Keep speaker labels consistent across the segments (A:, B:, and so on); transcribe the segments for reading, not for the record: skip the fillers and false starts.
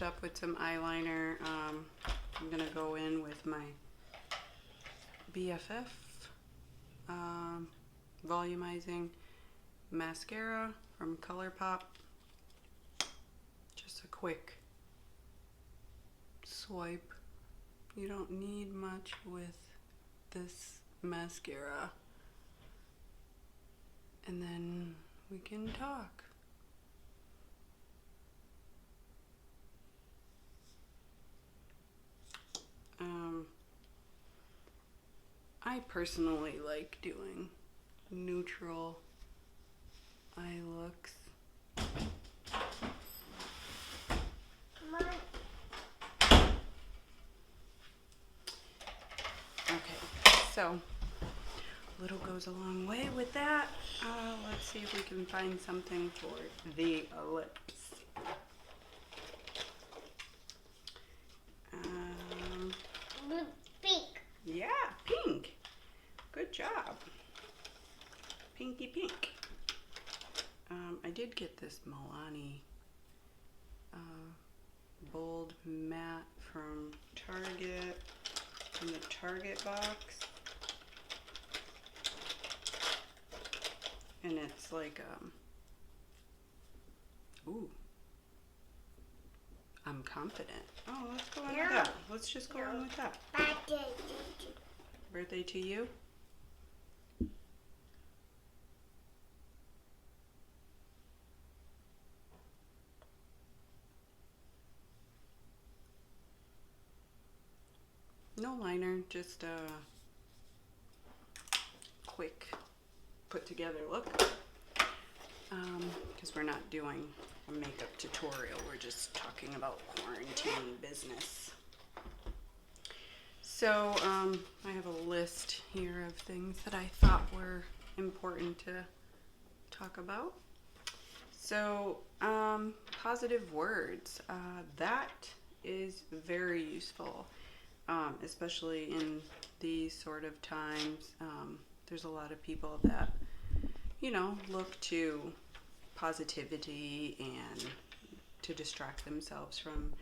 A: finished up with some eyeliner. I'm gonna go in with my BFF volumizing mascara from ColourPop. Just a quick swipe. You don't need much with this mascara. And then we can talk. I personally like doing neutral eye looks. Okay, so little goes a long way with that. Let's see if we can find something for the lips.
B: Pink.
A: Yeah, pink. Good job. Pinky pink. I did get this Milani bold matte from Target, in the Target box. And it's like, ooh, I'm confident. Oh, let's go in with that. Let's just go in with that. Birthday to you? No liner, just a quick put together look. Because we're not doing a makeup tutorial, we're just talking about quarantine business. So I have a list here of things that I thought were important to talk about. So positive words, that is very useful, especially in these sort of times. There's a lot of people that, you know, look to positivity and to distract themselves from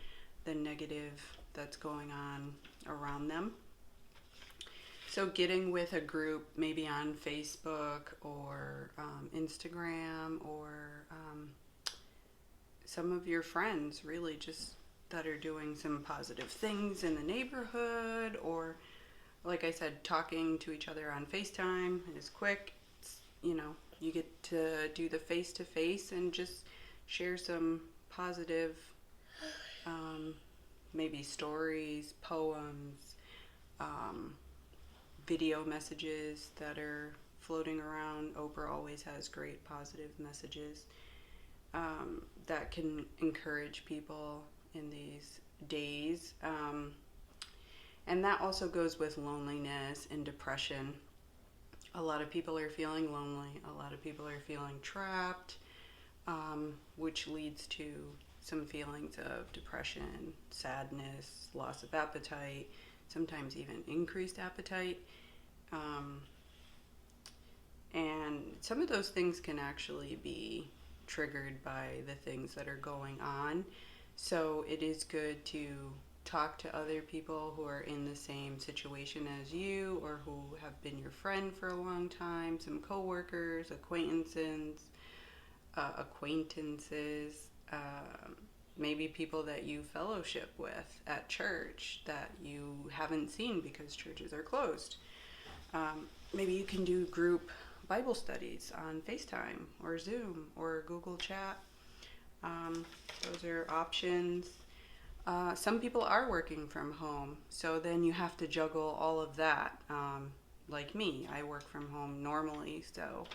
A: the negative that's going on around them. So getting with a group, maybe on Facebook or Instagram, or some of your friends, really just that are doing some positive things in the neighborhood, or like I said, talking to each other on FaceTime is quick. It's, you know, you get to do the face-to-face and just share some positive, maybe stories, poems, video messages that are floating around. Oprah always has great positive messages that can encourage people in these days. And that also goes with loneliness and depression. A lot of people are feeling lonely. A lot of people are feeling trapped, which leads to some feelings of depression, sadness, loss of appetite, sometimes even increased appetite. And some of those things can actually be triggered by the things that are going on. So it is good to talk to other people who are in the same situation as you, or who have been your friend for a long time, some coworkers, acquaintances, maybe people that you fellowship with at church that you haven't seen because churches are closed. Maybe you can do group Bible studies on FaceTime or Zoom or Google Chat. Those are options. Some people are working from home, so then you have to juggle all of that. Like me, I work from home normally, so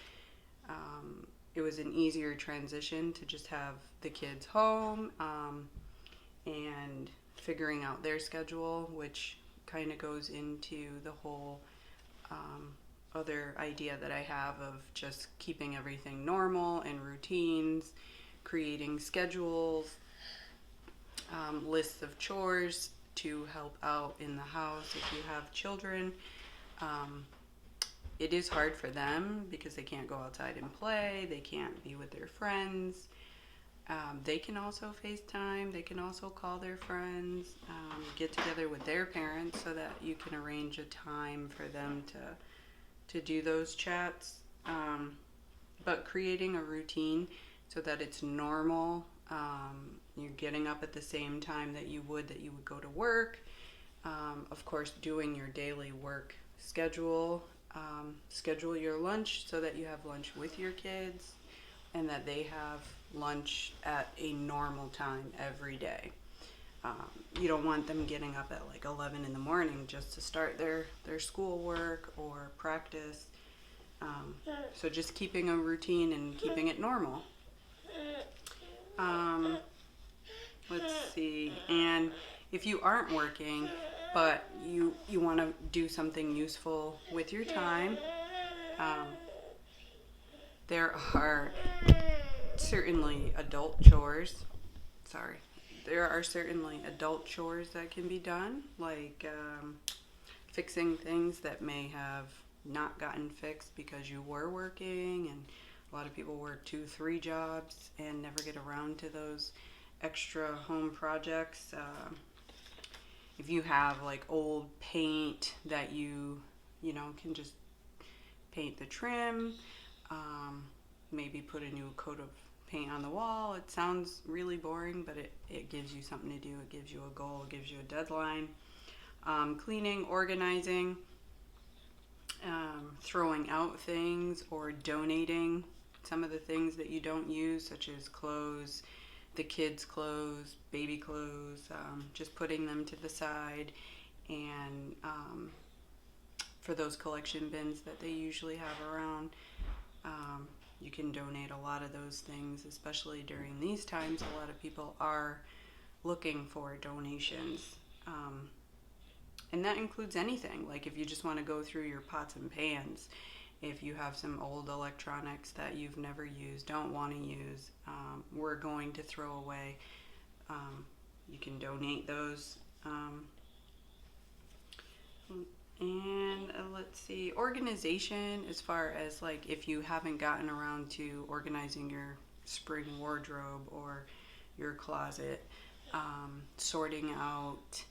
A: it was an easier transition to just have the kids home and figuring out their schedule, which kind of goes into the whole other idea that I have of just keeping everything normal and routines, creating schedules, lists of chores to help out in the house if you have children. It is hard for them because they can't go outside and play, they can't be with their friends. They can also FaceTime. They can also call their friends, get together with their parents so that you can arrange a time for them to do those chats. But creating a routine so that it's normal. You're getting up at the same time that you would go to work. Of course, doing your daily work schedule. Schedule your lunch so that you have lunch with your kids and that they have lunch at a normal time every day. You don't want them getting up at like 11 in the morning just to start their schoolwork or practice. So just keeping a routine and keeping it normal. Let's see. And if you aren't working, but you want to do something useful with your time, there are certainly adult chores. Sorry. There are certainly adult chores that can be done, like fixing things that may have not gotten fixed because you were working, and a lot of people work 2-3 jobs and never get around to those extra home projects. If you have like old paint that you can just paint the trim, maybe put a new coat of paint on the wall. It sounds really boring, but it gives you something to do. It gives you a goal. It gives you a deadline. Cleaning, organizing, throwing out things or donating some of the things that you don't use, such as clothes, the kids' clothes, baby clothes, just putting them to the side, and for those collection bins that they usually have around. You can donate a lot of those things, especially during these times. A lot of people are looking for donations. And that includes anything. Like if you just want to go through your pots and pans, if you have some old electronics that you've never used, don't want to use, we're going to throw away, you can donate those. And let's see, organization, as far as like if you haven't gotten around to organizing your spring wardrobe or your closet, sorting out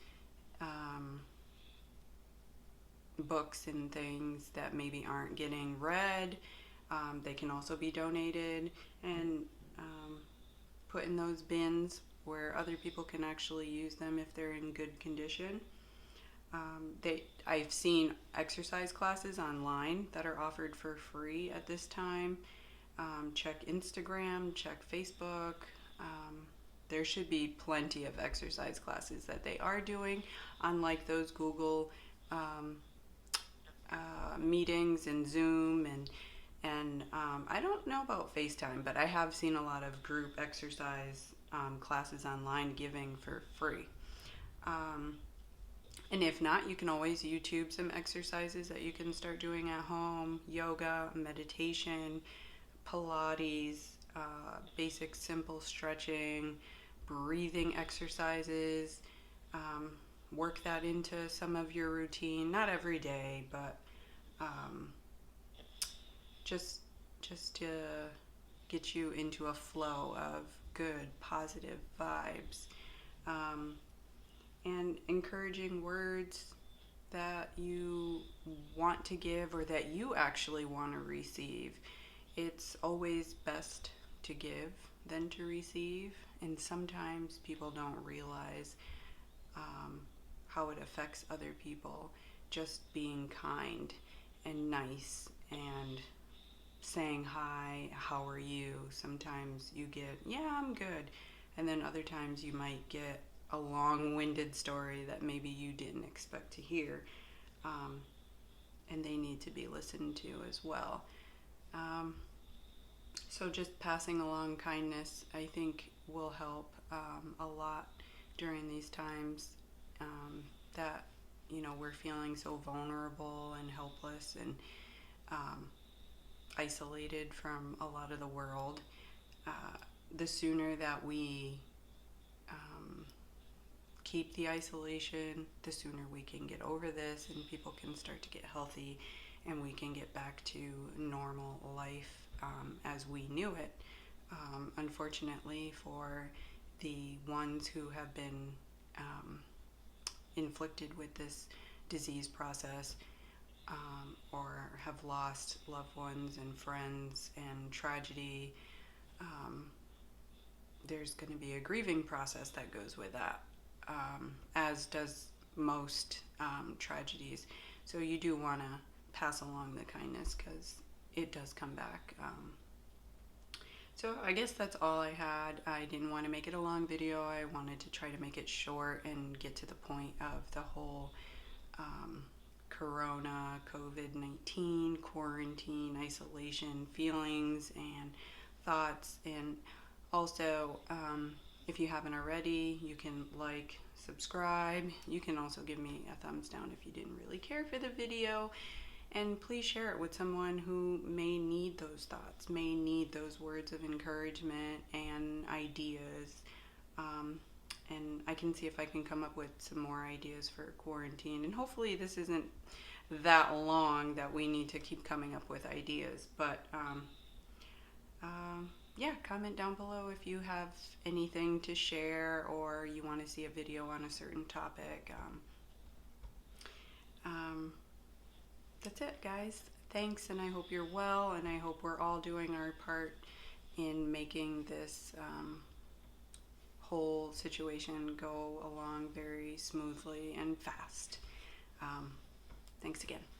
A: books and things that maybe aren't getting read, they can also be donated and put in those bins where other people can actually use them if they're in good condition. I've seen exercise classes online that are offered for free at this time. Check Instagram, check Facebook. There should be plenty of exercise classes that they are doing, unlike those Google meetings and Zoom and I don't know about FaceTime, but I have seen a lot of group exercise classes online giving for free. And if not, you can always YouTube some exercises that you can start doing at home: yoga, meditation, Pilates, basic simple stretching, breathing exercises. Work that into some of your routine, not every day, but just to get you into a flow of good, positive vibes. And encouraging words that you want to give or that you actually want to receive. It's always best to give than to receive, and sometimes people don't realize how it affects other people. Just being kind and nice and saying hi, how are you? Sometimes you get, yeah, I'm good. And then other times you might get a long-winded story that maybe you didn't expect to hear, and they need to be listened to as well. So just passing along kindness, I think, will help a lot during these times that we're feeling so vulnerable and helpless and isolated from a lot of the world. The sooner that we keep the isolation, the sooner we can get over this and people can start to get healthy and we can get back to normal life as we knew it unfortunately, for the ones who have been inflicted with this disease process, or have lost loved ones and friends and tragedy, there's going to be a grieving process that goes with that, as does most tragedies. So you do want to pass along the kindness because it does come back. So I guess that's all I had. I didn't want to make it a long video. I wanted to try to make it short and get to the point of the whole corona, COVID-19, quarantine, isolation, feelings and thoughts. And also, if you haven't already, you can like, subscribe. You can also give me a thumbs down if you didn't really care for the video. And please share it with someone who may need those thoughts, may need those words of encouragement and ideas. And I can see if I can come up with some more ideas for quarantine. And hopefully this isn't that long that we need to keep coming up with ideas. But yeah, comment down below if you have anything to share or you want to see a video on a certain topic. That's it, guys. Thanks, and I hope you're well, and I hope we're all doing our part in making this whole situation go along very smoothly and fast. Thanks again.